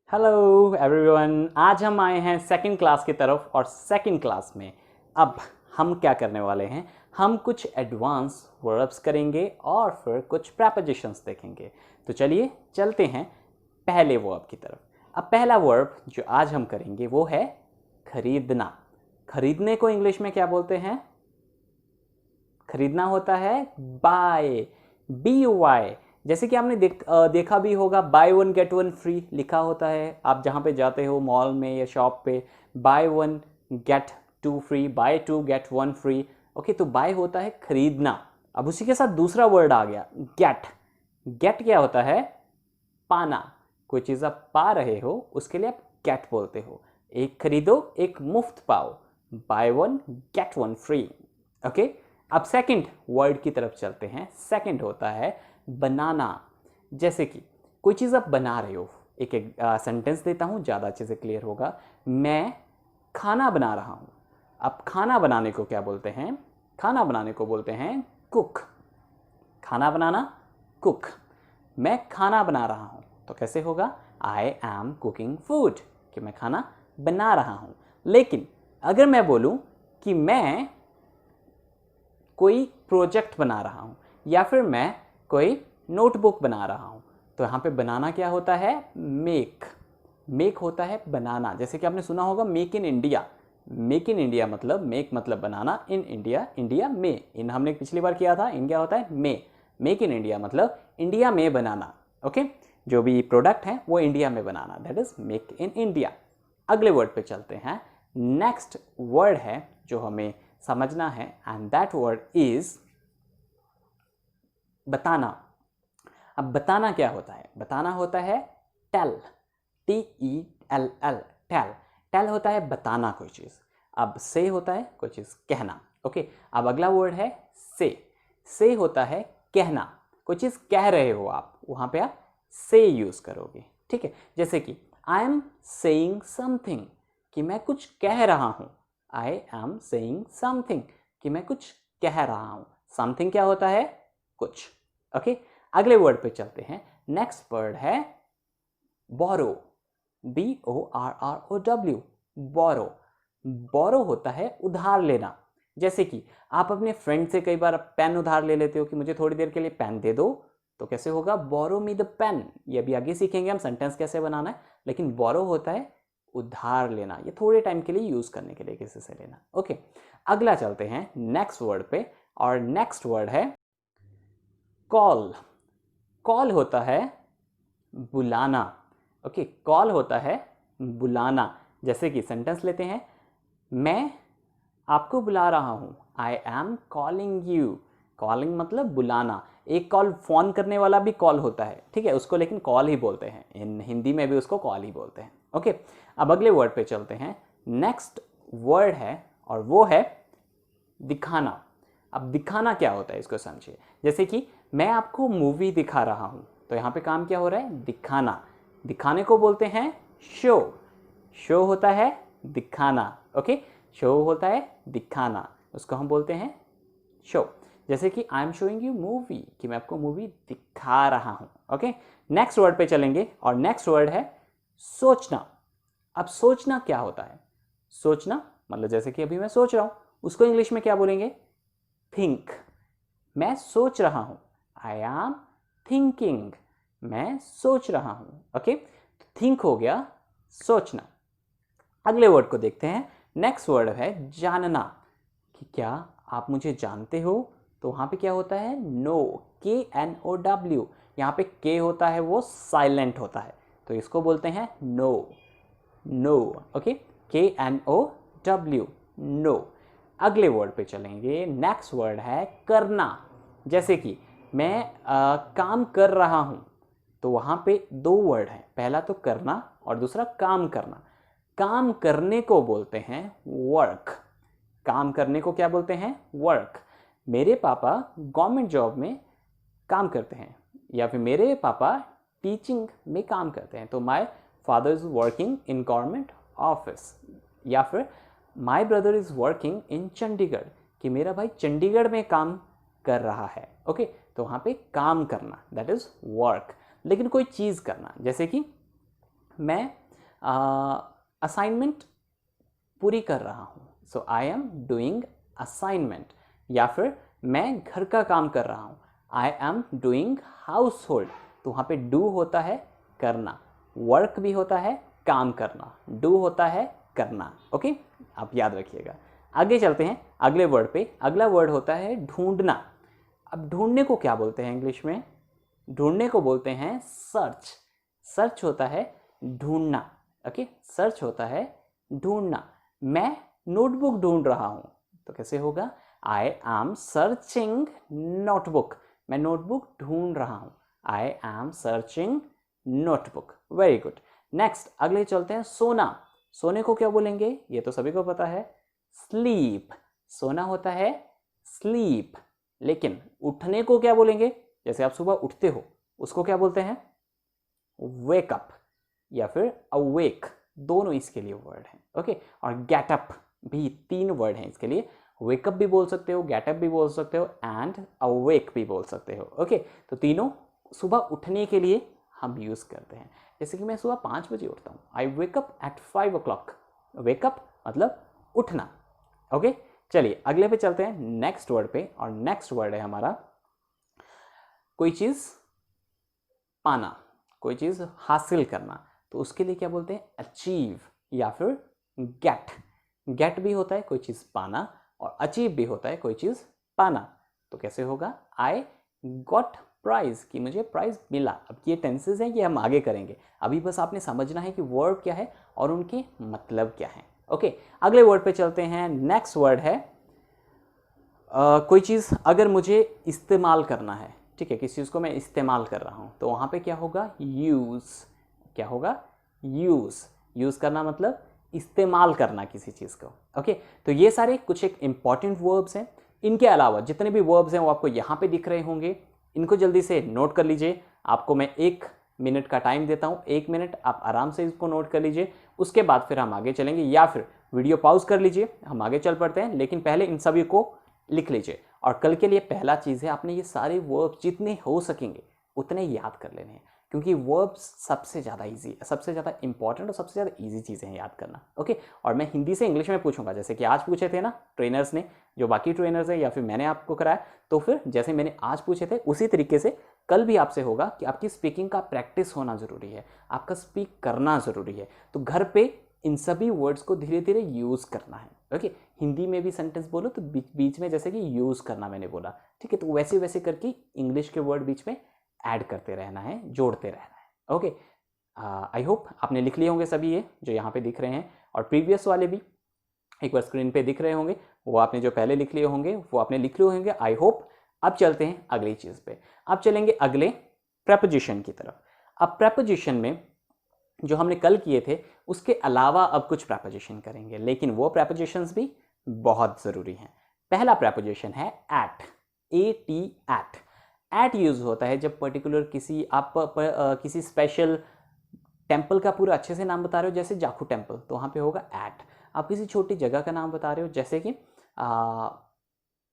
Hello everyone, आज हम आए हैं सेकंड क्लास की तरफ। और सेकंड क्लास में अब हम क्या करने वाले हैं, हम कुछ एडवांस वर्ब्स करेंगे और फिर कुछ प्रेपोजिशंस देखेंगे। तो चलिए चलते हैं पहले वर्ब की तरफ। अब पहला वर्ब जो आज हम करेंगे वो है खरीदना। खरीदने को इंग्लिश में क्या बोलते हैं? खरीदना होता है बाय, BUY। जैसे कि आपने देखा भी होगा, bye one gate one free लिखा होता है। आप जहाँ पे जाते हो मॉल में या शॉप पे, buy one get two free, buy two get one free. Okay, तो बाय होता है खरीदना। अब उसी के साथ दूसरा वर्ड आ गया गेट। गेट क्या होता है? पाना। कोई चीज़ आप पा रहे हो उसके लिए आप गेट बोलते हो। एक खरीदो एक मुफ्त पाओ, bye one gate one free. Okay, अब सेकंड वर्ड की तरफ चलते हैं। सेकंड होता है बनाना। जैसे कि कोई चीज़ आप बना रहे हो, एक सेंटेंस देता हूँ, ज़्यादा अच्छे से क्लियर होगा। मैं खाना बना रहा हूँ। अब खाना बनाने को क्या बोलते हैं? खाना बनाने को बोलते हैं कुक। खाना बनाना कुक। मैं खाना बना रहा हूँ तो कैसे होगा? आई एम कुकिंग फूड, कि मैं खाना बना रहा हूँ। लेकिन अगर मैं बोलूँ कि मैं कोई प्रोजेक्ट बना रहा हूँ या फिर मैं कोई नोटबुक बना रहा हूँ, तो यहाँ पे बनाना क्या होता है? मेक। मेक होता है बनाना। जैसे कि आपने सुना होगा make in India. Make in India मतलब मेक मतलब बनाना, इन इंडिया इंडिया में। इन हमने पिछली बार किया था, इंडिया होता है में। मेक इन इंडिया मतलब इंडिया में बनाना। ओके, जो भी प्रोडक्ट है वो इंडिया में बनाना, that is make in India. अगले वर्ड पे चलते हैं। नेक्स्ट वर्ड है जो हमें समझना है, एंड दैट वर्ड इज बताना। अब बताना क्या होता है? बताना होता है टेल, TELL, टेल। टेल होता है बताना कोई चीज़। अब से होता है कोई चीज़ कहना। ओके, अब अगला वर्ड है से। से होता है कहना। कोई चीज़ कह रहे हो आप, वहाँ पे आप से यूज़ करोगे। ठीक है, जैसे कि आई एम सेइंग समथिंग, कि मैं कुछ कह रहा हूँ। आई एम सेइंग समथिंग, कि मैं कुछ कह रहा हूँ। समथिंग क्या होता है? कुछ। ओके, अगले वर्ड पे चलते हैं। नेक्स्ट वर्ड है बोरो, BORROW, बोरो। बोरो होता है उधार लेना। जैसे कि आप अपने फ्रेंड से कई बार पेन उधार ले लेते हो कि मुझे थोड़ी देर के लिए पेन दे दो, तो कैसे होगा? बोरो मी द पेन। ये अभी आगे सीखेंगे हम सेंटेंस कैसे बनाना है। लेकिन बोरो होता है उधार लेना, ये थोड़े टाइम के लिए यूज करने के लिए किसी से लेना। ओके, अगला चलते हैं नेक्स्ट वर्ड पे, और नेक्स्ट वर्ड है कॉल। कॉल होता है बुलाना। ओके, कॉल होता है बुलाना। जैसे कि सेंटेंस लेते हैं, मैं आपको बुला रहा हूँ, I am calling you. Calling मतलब बुलाना। एक कॉल फोन करने वाला भी कॉल होता है, ठीक है, उसको लेकिन कॉल ही बोलते हैं। इन हिंदी में भी उसको कॉल ही बोलते हैं। ओके, अब अगले वर्ड पे चलते हैं। नेक्स्ट वर्ड है और वो है दिखाना। अब दिखाना क्या होता है इसको समझिए। जैसे कि मैं आपको मूवी दिखा रहा हूँ, तो यहाँ पे काम क्या हो रहा है? दिखाना। दिखाने को बोलते हैं शो। शो होता है दिखाना। ओके, शो होता है दिखाना, उसको हम बोलते हैं शो। जैसे कि I am showing you movie, कि मैं आपको मूवी दिखा रहा हूँ। ओके, नेक्स्ट वर्ड पे चलेंगे, और नेक्स्ट वर्ड है सोचना। अब सोचना क्या होता है? सोचना मतलब जैसे कि अभी मैं सोच रहा हूँ, उसको इंग्लिश में क्या बोलेंगे? थिंक। मैं सोच रहा हूँ, आई एम थिंकिंग, मैं सोच रहा हूँ। ओके, थिंक हो गया सोचना। अगले वर्ड को देखते हैं। नेक्स्ट वर्ड है जानना, कि क्या आप मुझे जानते हो? तो वहाँ पे क्या होता है? No, KNOW। यहाँ पे के होता है वो साइलेंट होता है, तो इसको बोलते हैं no. No, okay, KNOW, no. अगले वर्ड पे चलेंगे। नेक्स्ट वर्ड है करना। जैसे कि मैं काम कर रहा हूँ, तो वहाँ पे दो वर्ड हैं, पहला तो करना और दूसरा काम करना। काम करने को बोलते हैं वर्क। काम करने को क्या बोलते हैं? वर्क। मेरे पापा गवर्नमेंट जॉब में काम करते हैं, या फिर मेरे पापा टीचिंग में काम करते हैं, तो my father is working in government office. या फिर my brother is working in Chandigarh, कि मेरा भाई चंडीगढ़ में काम कर रहा है। ओके, तो वहाँ पे काम करना दैट इज वर्क। लेकिन कोई चीज़ करना, जैसे कि मैं असाइनमेंट पूरी कर रहा हूँ, सो आई एम डूइंग असाइनमेंट। या फिर मैं घर का काम कर रहा हूँ, I am doing house hold. तो वहाँ पे डू होता है करना, वर्क भी होता है काम करना, डू होता है करना। ओके, आप याद रखिएगा। आगे चलते हैं अगले वर्ड पे। अगला वर्ड होता है ढूंढना। अब ढूंढने को क्या बोलते हैं इंग्लिश में? ढूंढने को बोलते हैं सर्च। सर्च होता है ढूंढना। ओके, सर्च होता है ढूंढना। मैं नोटबुक ढूंढ रहा हूं, तो कैसे होगा? I am searching notebook. मैं नोटबुक ढूंढ रहा हूं, I am searching notebook. Very good. Next अगले चलते हैं सोना। सोने को क्या बोलेंगे? ये तो सभी को पता है, स्लीप। सोना होता है स्लीप। लेकिन उठने को क्या बोलेंगे? जैसे आप सुबह उठते हो, उसको क्या बोलते हैं? वेकअप या फिर अवेक, दोनों इसके लिए वर्ड हैं। ओके, और गेट अप भी 3 वर्ड हैं इसके लिए। वेकअप भी बोल सकते हो, गेट अप भी बोल सकते हो, एंड अवेक भी बोल सकते हो। ओके, तो तीनों सुबह उठने के लिए हम यूज करते हैं। जैसे कि मैं सुबह 5 बजे उठता हूँ, I wake up at 5 o'clock। Wake up मतलब उठना। ओके, चलिए अगले पे चलते हैं, नेक्स्ट वर्ड पे। और नेक्स्ट वर्ड है हमारा कोई चीज पाना, कोई चीज हासिल करना। तो उसके लिए क्या बोलते हैं? अचीव या फिर गेट। गेट भी होता है कोई चीज पाना, और अचीव भी होता है कोई चीज पाना। तो कैसे होगा? आई गॉट प्राइज, कि मुझे प्राइज मिला। अब ये टेंसेज हैं, ये हम आगे करेंगे। अभी बस आपने समझना है कि वर्ब क्या है और उनके मतलब क्या है। ओके, अगले वर्ड पे चलते हैं। नेक्स्ट वर्ड है कोई चीज़ अगर मुझे इस्तेमाल करना है, ठीक है, किसी चीज़ को मैं इस्तेमाल कर रहा हूँ, तो वहाँ पे क्या होगा? यूज़। क्या होगा? यूज़। यूज़ करना मतलब इस्तेमाल करना किसी चीज़ को। ओके, तो ये सारे कुछ एक इंपॉर्टेंट वर्ब्स हैं। इनके अलावा जितने भी वर्ब्स हैं वो आपको यहाँ पे दिख रहे होंगे, इनको जल्दी से नोट कर लीजिए। आपको मैं 1 मिनट का टाइम देता हूँ, 1 मिनट आप आराम से इसको नोट कर लीजिए। उसके बाद फिर हम आगे चलेंगे, या फिर वीडियो पॉज कर लीजिए, हम आगे चल पड़ते हैं। लेकिन पहले इन सभी को लिख लीजिए। और कल के लिए पहला चीज़ है, आपने ये सारे वर्ब्स जितने हो सकेंगे उतने याद कर लेने हैं, क्योंकि वर्ब्स सबसे ज़्यादा ईजी, सबसे ज़्यादा इंपॉर्टेंट और सबसे ज़्यादा ईजी चीज़ें हैं याद करना। ओके, और मैं हिंदी से इंग्लिश में पूछूंगा, जैसे कि आज पूछे थे ना ट्रेनर्स ने, जो बाकी ट्रेनर्स हैं, या फिर मैंने आपको कराया, तो फिर जैसे मैंने आज पूछे थे उसी तरीके से कल भी आपसे होगा कि आपकी स्पीकिंग का प्रैक्टिस होना ज़रूरी है, आपका स्पीक करना ज़रूरी है। तो घर पे इन सभी वर्ड्स को धीरे धीरे यूज़ करना है। ओके, हिंदी में भी सेंटेंस बोलो तो बीच बीच में जैसे कि यूज़ करना मैंने बोला, ठीक है, तो वैसे वैसे करके इंग्लिश के वर्ड बीच में ऐड करते रहना है, जोड़ते रहना है। ओके, आई होप आपने लिख लिए होंगे सभी ये जो यहाँ पे दिख रहे हैं, और प्रीवियस वाले भी एक बार स्क्रीन पे दिख रहे होंगे, वो आपने जो पहले लिख लिए होंगे वो आपने लिख लिए होंगे, आई होप। अब चलते हैं अगली चीज़ पे, अब चलेंगे अगले प्रेपोजिशन की तरफ। अब प्रेपोजिशन में जो हमने कल किए थे उसके अलावा अब कुछ प्रेपोजिशन करेंगे, लेकिन वो प्रेपोजिशंस भी बहुत ज़रूरी हैं। पहला प्रेपोजिशन है at, AT, at. At use होता है जब पर्टिकुलर किसी आप किसी स्पेशल टेम्पल का पूरा अच्छे से नाम बता रहे हो, जैसे जाखू टेम्पल, तो वहाँ पे होगा एट। आप किसी छोटी जगह का नाम बता रहे हो, जैसे कि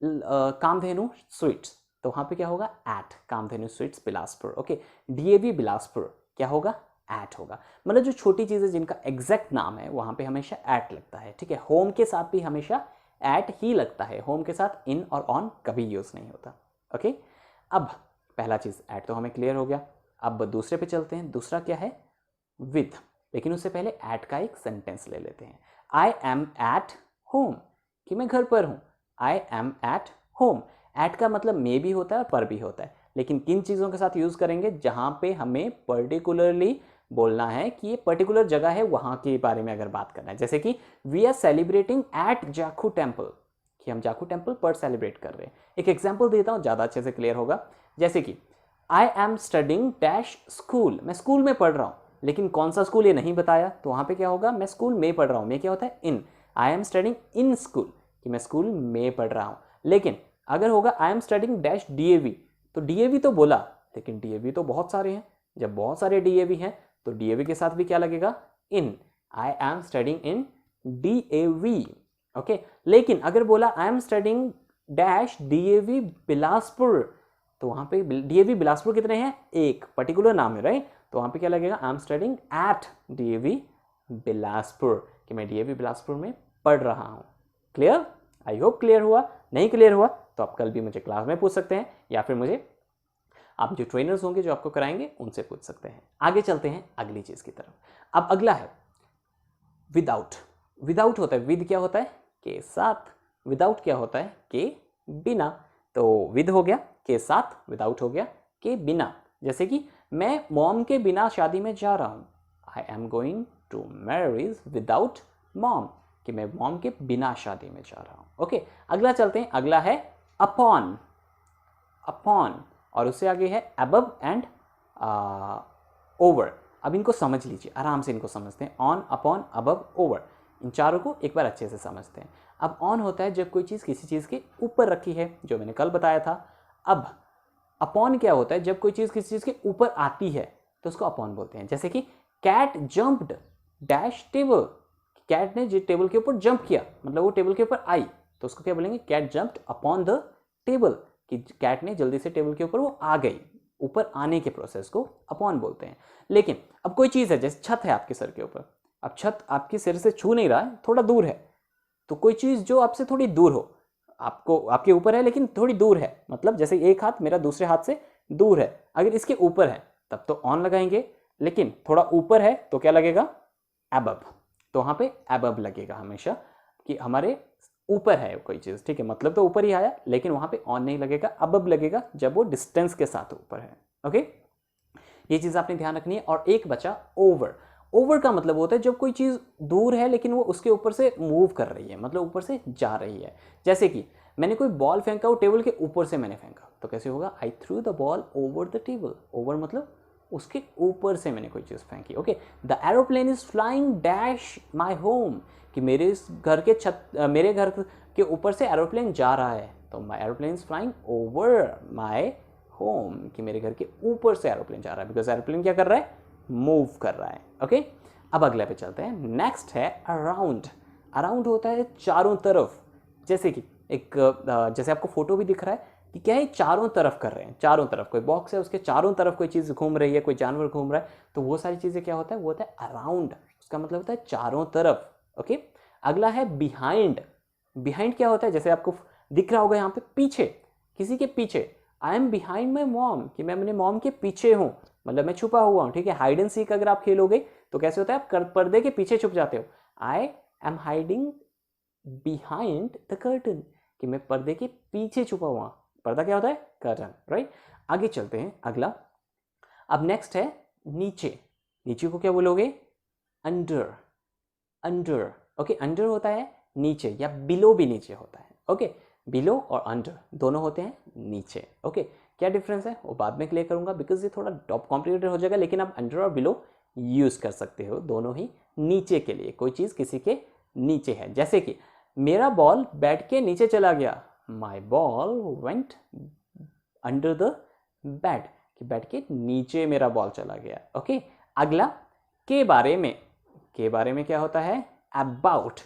कामधेनु स्वीट्स, तो वहाँ पे क्या होगा? At Kamdhenu sweets Bilaspur. Okay, DAV Bilaspur, क्या होगा? एट होगा। मतलब जो छोटी चीज़ें जिनका एग्जैक्ट नाम है वहाँ पे हमेशा एट लगता है, ठीक है। होम के साथ भी हमेशा एट ही लगता है, होम के साथ इन और ऑन कभी यूज़ नहीं होता। ओके, अब पहला चीज़ एट तो हमें क्लियर हो गया। अब दूसरे पे चलते हैं। दूसरा क्या है? विद। लेकिन उससे पहले एट का एक सेंटेंस ले लेते हैं। आई एम एट होम, कि मैं घर पर हूँ, I am at home. At का मतलब मे भी होता है और पर भी होता है, लेकिन किन चीज़ों के साथ यूज़ करेंगे? जहाँ पे हमें पर्टिकुलरली बोलना है कि ये पर्टिकुलर जगह है, वहाँ के बारे में अगर बात करना है, जैसे कि we are celebrating at Jakhu temple, कि हम जाखू टेम्पल पर सेलिब्रेट कर रहे हैं। एक एग्जाम्पल देता हूँ, ज़्यादा अच्छे से क्लियर होगा। जैसे कि आई एम स्टडिंग डैश स्कूल, मैं स्कूल में पढ़ रहा हूँ, लेकिन कौन सा स्कूल ये नहीं बताया, तो वहाँ पे क्या होगा? मैं स्कूल में पढ़ रहा हूँ, मैं क्या होता है? In. I am studying in school, कि मैं स्कूल में पढ़ रहा हूँ। लेकिन अगर होगा आई एम स्टडिंग डैश DAV, तो DAV तो बोला, लेकिन DAV तो बहुत सारे हैं। जब बहुत सारे DAV हैं तो DAV के साथ भी क्या लगेगा? In. I am studying in DAV। Okay, लेकिन अगर बोला I am studying dash DAV Bilaspur, तो वहाँ पे DAV बिलासपुर कितने हैं? एक पर्टिकुलर नाम है, राइट। तो तो वहाँ पे क्या लगेगा, I am studying at DAV बिलासपुर, कि मैं DAV बिलासपुर में पढ़ रहा हूँ। क्लियर? आई होप क्लियर हुआ। नहीं क्लियर हुआ तो आप कल भी मुझे क्लास में पूछ सकते हैं, या फिर मुझे आप जो ट्रेनर्स होंगे जो आपको कराएंगे उनसे पूछ सकते हैं। आगे चलते हैं अगली चीज़ की तरफ। अब अगला है विदाउट। विदाउट होता है, विद क्या होता है, के साथ, विदाउट क्या होता है, के बिना। तो विद हो गया के साथ, विदाउट हो गया के बिना। जैसे कि मैं मॉम के बिना शादी में जा रहा हूँ, I am going to marriage without mom, कि मैं मॉम के बिना शादी में जा रहा हूँ। ओके, अगला चलते हैं। अगला है अपॉन। अपॉन और उससे आगे है अबव एंड ओवर। अब इनको समझ लीजिए, आराम से इनको समझते हैं। ऑन, अपॉन, अबव, ओवर, इन चारों को एक बार अच्छे से समझते हैं। अब ऑन होता है जब कोई चीज़ किसी चीज़ के ऊपर रखी है, जो मैंने कल बताया था। अब अपॉन क्या होता है, जब कोई चीज़ किसी चीज़ के ऊपर आती है तो उसको अपॉन बोलते हैं। जैसे कि cat jumped dash table, cat ने टेबल के ऊपर जंप किया, मतलब वो टेबल के ऊपर आई, तो उसको क्या बोलेंगे, cat jumped upon the table, कि कैट ने जल्दी से टेबल के ऊपर वो आ गई। ऊपर आने के प्रोसेस को अपॉन बोलते हैं। लेकिन अब कोई चीज़ है, जैसे छत है आपके सर के ऊपर, अब छत आपके सिर से छू नहीं रहा है, थोड़ा दूर है, तो कोई चीज़ जो आपसे थोड़ी दूर हो, आपको आपके ऊपर है लेकिन थोड़ी दूर है, मतलब जैसे एक हाथ मेरा दूसरे हाथ से दूर है, अगर इसके ऊपर है तब तो ऑन लगाएंगे, लेकिन थोड़ा ऊपर है तो क्या लगेगा, एबव। तो वहाँ पे एबव लगेगा हमेशा, कि हमारे ऊपर है कोई चीज़, ठीक है, मतलब तो ऊपर ही आया, लेकिन वहाँ पे ऑन नहीं लगेगा, अबव लगेगा जब वो डिस्टेंस के साथ ऊपर है। ओके, ये चीज़ आपने ध्यान रखनी है। और एक बचा ओवर। ओवर का मतलब होता है जब कोई चीज़ दूर है लेकिन वो उसके ऊपर से मूव कर रही है, मतलब ऊपर से जा रही है। जैसे कि मैंने कोई बॉल फेंका, वो टेबल के ऊपर से मैंने फेंका, तो कैसे होगा, I threw the ball over the table. Over मतलब उसके ऊपर से मैंने कोई चीज़ फेंकी। Okay, the aeroplane is flying dash my home, कि मेरे घर के मेरे घर के ऊपर से एरोप्लेन जा रहा है, तो my aeroplane is flying over my home, कि मेरे घर के ऊपर से एरोप्लेन जा रहा है, बिकॉज एरोप्लेन क्या कर रहा है, मूव कर रहा है। ओके, अब अगले पे चलते हैं। नेक्स्ट है अराउंड। अराउंड होता है चारों तरफ। जैसे कि एक जैसे आपको फोटो भी दिख रहा है कि क्या है, चारों तरफ कर रहे हैं, चारों तरफ कोई बॉक्स है, उसके चारों तरफ कोई चीज़ घूम रही है, कोई जानवर घूम रहा है, तो वो सारी चीज़ें क्या होता है, वो होता है अराउंड। उसका मतलब होता है चारों तरफ। ओके, अगला है बिहाइंड। बिहाइंड क्या होता है, जैसे आपको दिख रहा होगा यहाँ पे, पीछे, किसी के पीछे। I am behind my mom, कि मैं अपने मॉम के पीछे हूँ, मतलब मैं छुपा हुआ हूँ। ठीक है, हाइड एंड सीक अगर आप खेलोगे तो कैसे होता है, आप पर्दे के पीछे छुप जाते हो। I am hiding behind the curtain, कि मैं पर्दे के पीछे छुपा हुआ। पर्दा क्या होता है, कर्टन, राइट। आगे चलते हैं, अगला। अब नेक्स्ट है नीचे। नीचे को क्या बोलोगे, अंडर। अंडर, ओके, अंडर होता है नीचे, या बिलो भी नीचे होता है। ओके, बिलो और अंडर दोनों होते हैं नीचे। ओके, क्या डिफरेंस है वो बाद में क्लियर करूंगा, बिकॉज ये थोड़ा टॉप कॉम्प्लिकेटेड हो जाएगा, लेकिन आप अंडर और बिलो यूज कर सकते हो दोनों ही नीचे के लिए, कोई चीज़ किसी के नीचे है। जैसे कि मेरा बॉल बैट के नीचे चला गया, my ball went under the bat, कि बैट के नीचे मेरा बॉल चला गया। ओके, अगला के बारे में। के बारे में क्या होता है, अबाउट।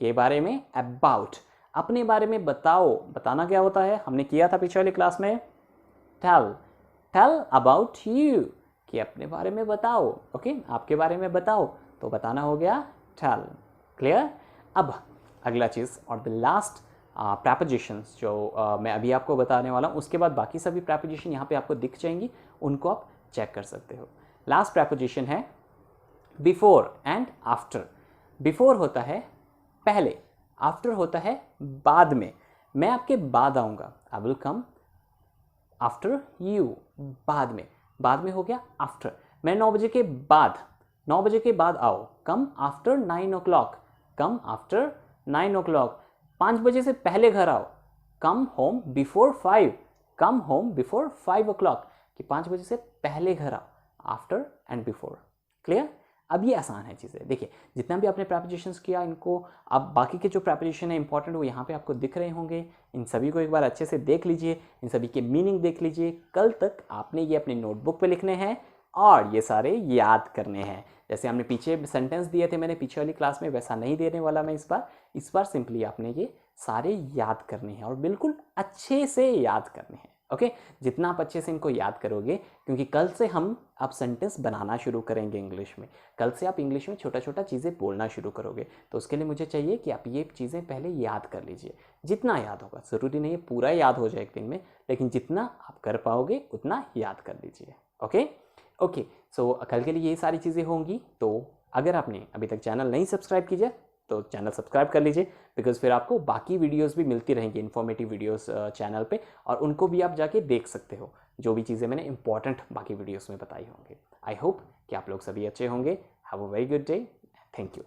के बारे में अबाउट, अपने बारे में बताओ। बताना क्या होता है, हमने किया था पिछले वाली क्लास में, टेल। टेल अबाउट यू, कि अपने बारे में बताओ। ओके, आपके बारे में बताओ, तो बताना हो गया टेल। क्लियर। अब अगला चीज़ और द लास्ट प्रैपोजिशंस जो मैं अभी आपको बताने वाला हूँ, उसके बाद बाकी सभी प्रैपोजिशन यहाँ पे आपको दिख जाएंगी, उनको आप चेक कर सकते हो। लास्ट प्रैपोजिशन है बिफोर एंड आफ्टर। बिफोर होता है पहले, आफ्टर होता है बाद में। मैं आपके बाद आऊँगा, I will come after you, बाद में। बाद में हो गया आफ्टर। मैं 9 बजे के बाद, 9 बजे के बाद आओ, come after 9 o'clock, come after 9 o'clock। 5 बजे से पहले घर आओ, come home before 5, come home before 5 o'clock, कि 5 बजे से पहले घर आओ, आफ्टर एंड बिफोर। क्लियर। अब ये आसान है चीज़ें। देखिए, जितना भी आपने प्रैपोजिशंस किया, इनको आप बाकी के जो प्रैपोजिशन है इंपॉर्टेंट, वो यहाँ पे आपको दिख रहे होंगे। इन सभी को एक बार अच्छे से देख लीजिए, इन सभी के मीनिंग देख लीजिए। कल तक आपने ये अपनी नोटबुक पे लिखने हैं और ये सारे याद करने हैं। जैसे हमने पीछे सेंटेंस दिए थे मैंने पीछे वाली क्लास में, वैसा नहीं देने वाला मैं इस बार सिंपली आपने ये सारे याद करने हैं और बिल्कुल अच्छे से याद करने हैं। ओके, जितना आप अच्छे से इनको याद करोगे, क्योंकि कल से हम आप सेंटेंस बनाना शुरू करेंगे इंग्लिश में, कल से आप इंग्लिश में छोटा छोटा चीज़ें बोलना शुरू करोगे, तो उसके लिए मुझे चाहिए कि आप ये चीज़ें पहले याद कर लीजिए, जितना याद होगा। ज़रूरी नहीं है पूरा याद हो जाए एक दिन में, लेकिन जितना आप कर पाओगे उतना याद कर लीजिए। ओके ओके, सो कल के लिए ये सारी चीज़ें होंगी। तो अगर आपने अभी तक चैनल नहीं सब्सक्राइब कीजिए तो चैनल सब्सक्राइब कर लीजिए, बिकॉज फिर आपको बाकी वीडियोस भी मिलती रहेंगी, इन्फॉर्मेटिव वीडियोस चैनल पे, और उनको भी आप जाके देख सकते हो, जो भी चीज़ें मैंने इंपॉर्टेंट बाकी वीडियोस में बताई होंगी। आई होप कि आप लोग सभी अच्छे होंगे। Have a very good day. Thank you.